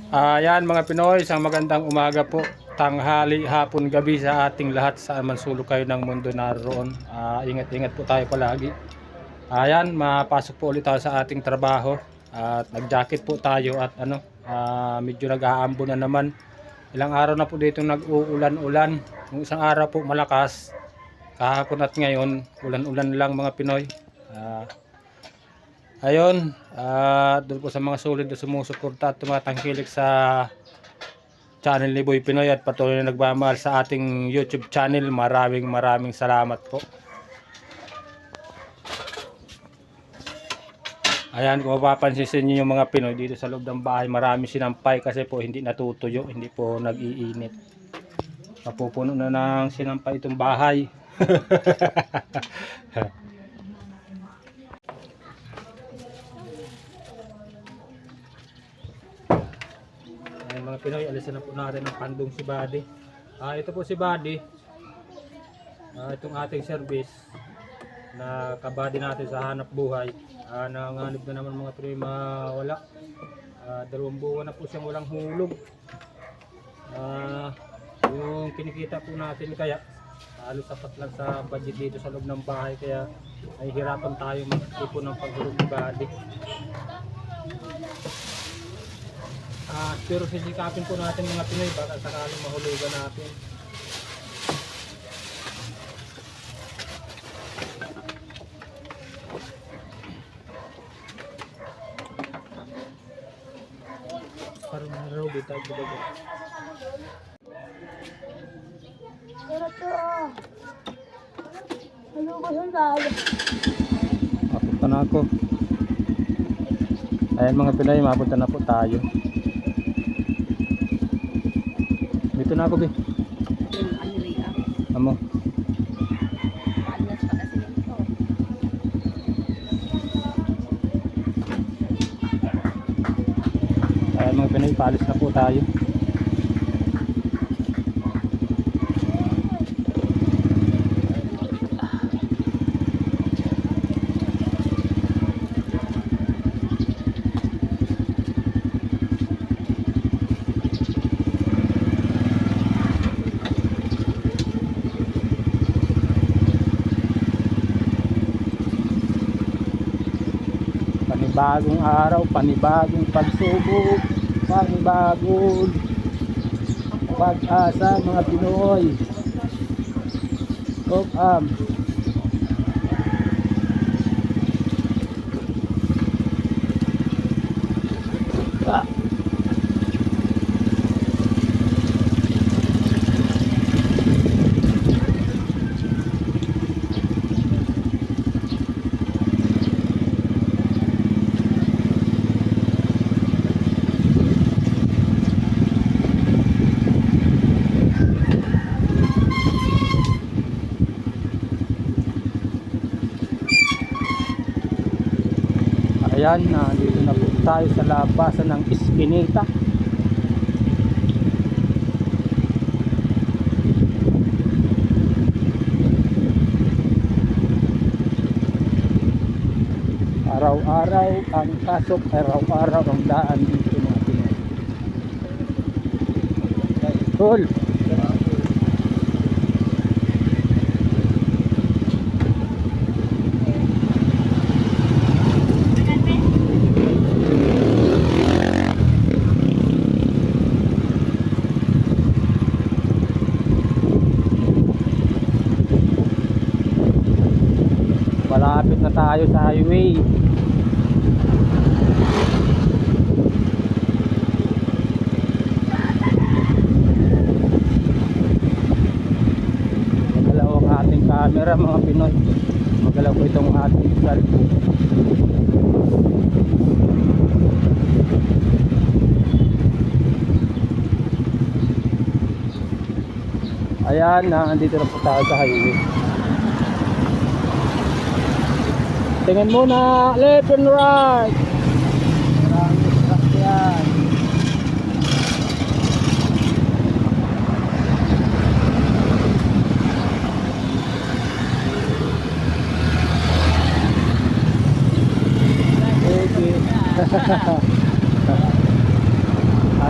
Ayan mga Pinoy, isang magandang umaga po, tanghali, hapon, gabi sa ating lahat saan man sulok kayo ng mundo naroon. Ingat-ingat po tayo palagi. Ayan, mapasok po ulit tayo sa ating trabaho at nag-jacket po tayo at medyo nag-aambo na naman. Ilang araw na po dito nag-uulan-ulan. Yung isang araw po malakas, kahapon at ngayon ulan-ulan lang mga Pinoy. Ayun, doon po sa mga solid na sumusuporta at tumatangkilik sa channel ni Boy Pinoy at patuloy na nagmamahal sa ating YouTube channel. Maraming salamat po. Ayan, kung mapapansin niyo yung mga Pinoy dito sa loob ng bahay, marami sinampay kasi po hindi natutuyo, hindi po nag-iinit. Mapupuno na ng sinampay itong bahay. Ayan mga Pinoy, alisin na po natin ang pandong si Buddy. Ito po si Buddy. Itong ating service na kabady natin sa hanap buhay. Nanganib na naman mga Pinoy mawala. 2 buwan na po siyang walang hulog. Yung kinikita po natin kaya halos sapat lang sa budget dito sa loob ng bahay, kaya ay hirapan tayo mag-ipon ng paghulog ni Buddy. Pero sisikapin po natin mga Pinoy baka sakaling mahulugan natin. Parang naraw dito ang budago. Papunta na ako. Ayan mga Pinoy, mapunta na po tayo. Dito na ako, Bi. Amo. Ayan mga Pinoy, paalis na po tayo. Panibagong araw, panibagong pagsubok, panibagong pag-asa mga Pinoy. Ayan, dito na po tayo sa labasan ng Iskinita. Araw-araw ang pasok, araw-araw ang daan dito mga Pinoy. Cool. Malapit na tayo sa highway. Magalaw ang ating camera mga Pinoy. Magalaw po itong ating cellphone. Ayan, nandito na po tayo sa highway. Tingin muna, left and right. Maraming sasakyan. Okay.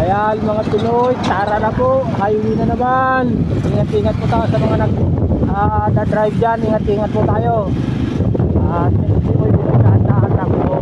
Ayan mga Pinoy, tara na po, highway na naman. Ingat-ingat po tayo sa mga nag-drive dyan, ingat-ingat po tayo. At hindi po yung dahan-dahan lang po.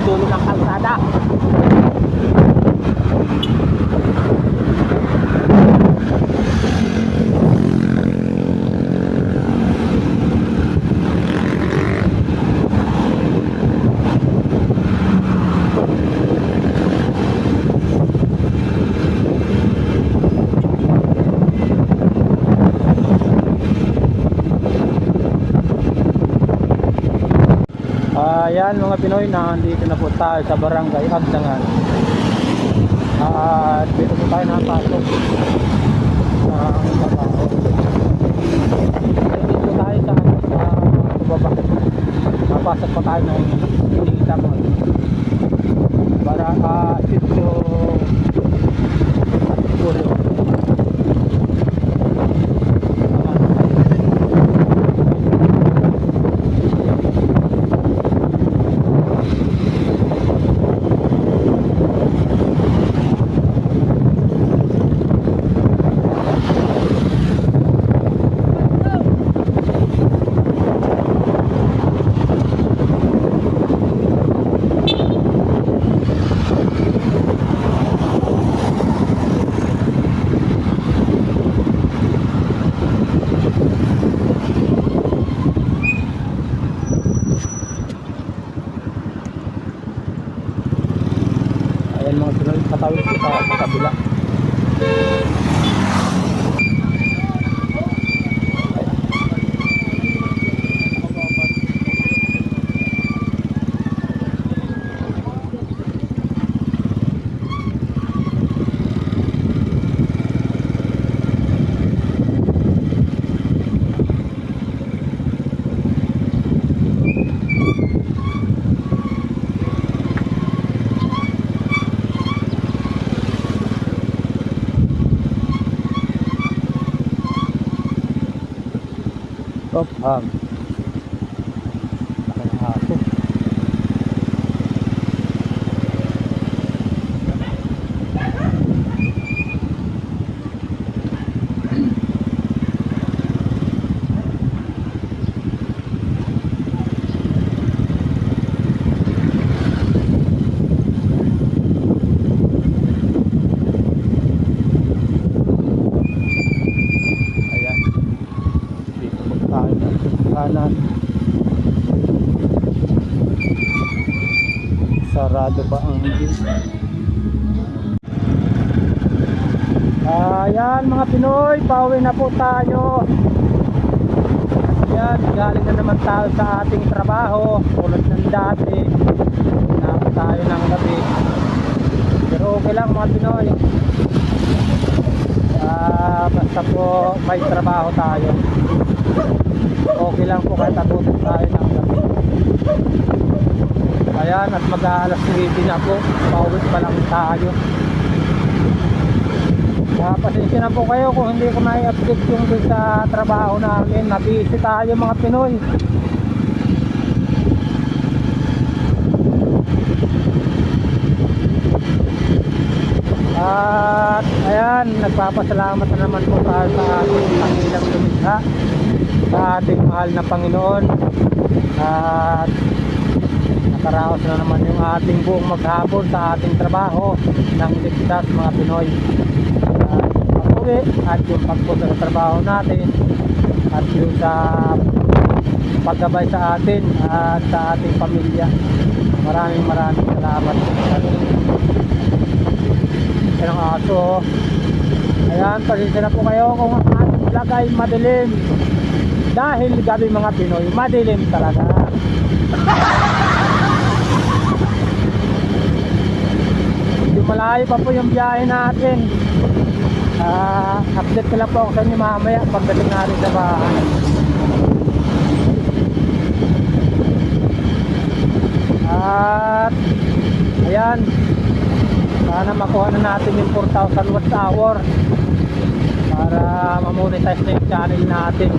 Dulo ng kalsada. Ayan mga Pinoy, nandito na po tayo sa Barangay Agdangan. At dito po tayo napasok sa trabaho. Dito po tayo sa baba. Napasok pa tayo ng Pinita mga para sityo at Pulo. Ayan mga Pinoy, patawid ko sa kabila. Top hang. Ang aso. Kanan. Sarado pa ang gate. Ayan mga Pinoy, pauwi na po tayo. Ayan, galing na naman tayo sa ating trabaho tulad ng dati. Na tayo ng gabi. Pero okay lang mga Pinoy. Basta po may trabaho tayo. Okay lang po kahit abutin tayo ng gabi. Ayan, at mag-aalas 9 na po. Pauwi pa lang tayo. Pasensya na po kayo kung hindi ko na-update yung dun sa trabaho namin. Nabisi tayo mga Pinoy. At ayan, nagpapasalamat na naman po tayo sa ating Pangilang lumikha, sa ating mahal na Panginoon. At nakaraos na naman yung ating buong maghapon sa ating trabaho ng ligtas mga Pinoy. Pag-uwi at yung pagpunta sa trabaho natin at yung sa paggabay sa atin at sa ating pamilya. Maraming salamat. Yan ang aso. Ayan, pasensya na po kayo kung ang ating vlog ay madilim. Dahil gabi mga Pinoy, madilim talaga. Medyo malayo pa po yung biyahe natin. Update ko lang po ako sa inyo mamaya pagdating natin sa bahay. At ayan, sana makuha na natin yung 4,000 watts hour para mamonetize na yung channel natin.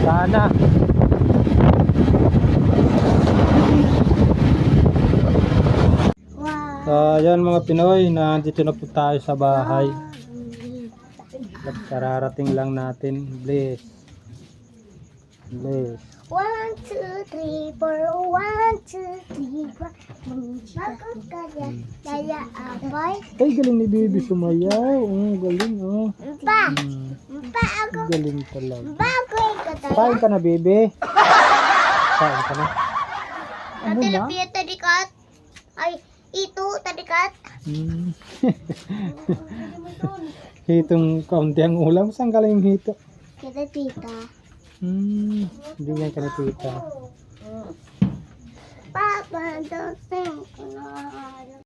Sana. Ayan mga Pinoy, nandito na po tayo sa bahay. Kararating lang natin. Bless. 1, 2, 3, 4, 1, 2, 3, 4. Bakit kaya kaya abay? Ay, galing ni Baby sumayaw. Galing oh. Pa, pa ako. Galing talaga. Bakit ka tayo? Kain ka na, Baby. Kain ka na. Ano Ate na? Lapia tadikat. Ay, ito tadikat. Hitong kaunti ang ulam. Saan galing yung hito? Kita tita. Hindi yan ka na tita. Papa, don't think.